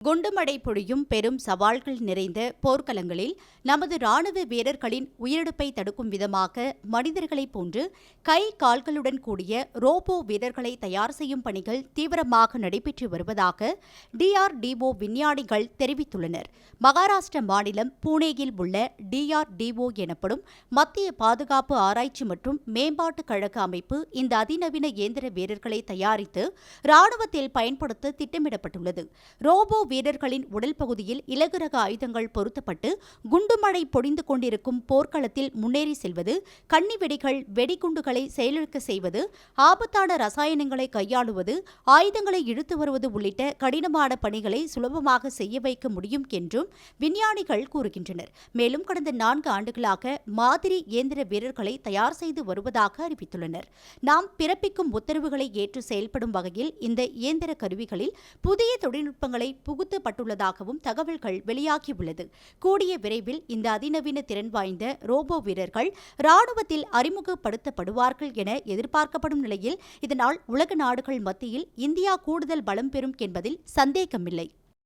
குண்டுமழை பொழியும் பெரும் சவால்கள் நிறைந்த போர்க்களங்களில் நமது ராணுவ வீரர்களின் உயிரிழப்பை தடுக்கும் விதமாக மனிதர்களைப் போன்று கை கால்களுடன் கூடிய ரோபோ வீரர்களை தயார் செய்யும் பணிகள் தீவிரமாக நடைபெற்று வருவதாக DRDO விஞ்ஞானிகள் தெரிவித்துள்ளனர். மகாராஷ்டிர மாநிலம் பூனேயில் உள்ள DRDO எனப்படும் மத்திய பாதுகாப்பு ஆராய்ச்சி மற்றும் மேம்பாட்டுக் கழக அமைப்பு இந்த அதிநவீன இயந்திர வீரர்களை தயாரித்து ராணுவத்தில் பயன்படுத்த திட்டமிடப்பட்டுள்ளது. ரோபோ வீரர்களின் உடல் பகுதியில் இலகுரக ஆயுதங்கள் பொருத்தப்பட்டு குண்டுமழை பொழிந்து கொண்டிருக்கும் போர்க்களத்தில் முன்னேறி செல்வது, கண்ணி வெடிகள், வெடிகுண்டுகளை செயலிழக்க செய்வது, ஆபத்தான ரசாயனங்களை கையாளுவது, ஆயுதங்களை இழுத்து வருவது உள்ளிட்ட கடினமான பணிகளை சுலபமாக செய்ய வைக்க முடியும் என்றும் விஞ்ஞானிகள் கூறுகின்றனர். மேலும் கடந்த 4 ஆண்டுகளாக மாதிரி இயந்திர வீரர்களை தயார் செய்து வருவதாக அறிவித்துள்ளனர். நாம் பிறப்பிக்கும் உத்தரவுகளை ஏற்று செயல்படும் வகையில் இந்த இயந்திர கருவிகளில் புதிய தொழில்நுட்பங்களை புகுத்தப்பட்டுள்ளதாகவும் தகவல்கள் வெளியாகியுள்ளது. கூடிய விரைவில் இந்த அதிநவீன திறன் வாய்ந்த ரோபோ வீரர்கள் ராணுவத்தில் அறிமுகப்படுத்தப்படுவார்கள் என எதிர்பார்க்கப்படும் நிலையில் இதனால் உலக நாடுகள் மத்தியில் இந்தியா கூடுதல் பலம் பெறும் என்பதில் சந்தேகமில்லை.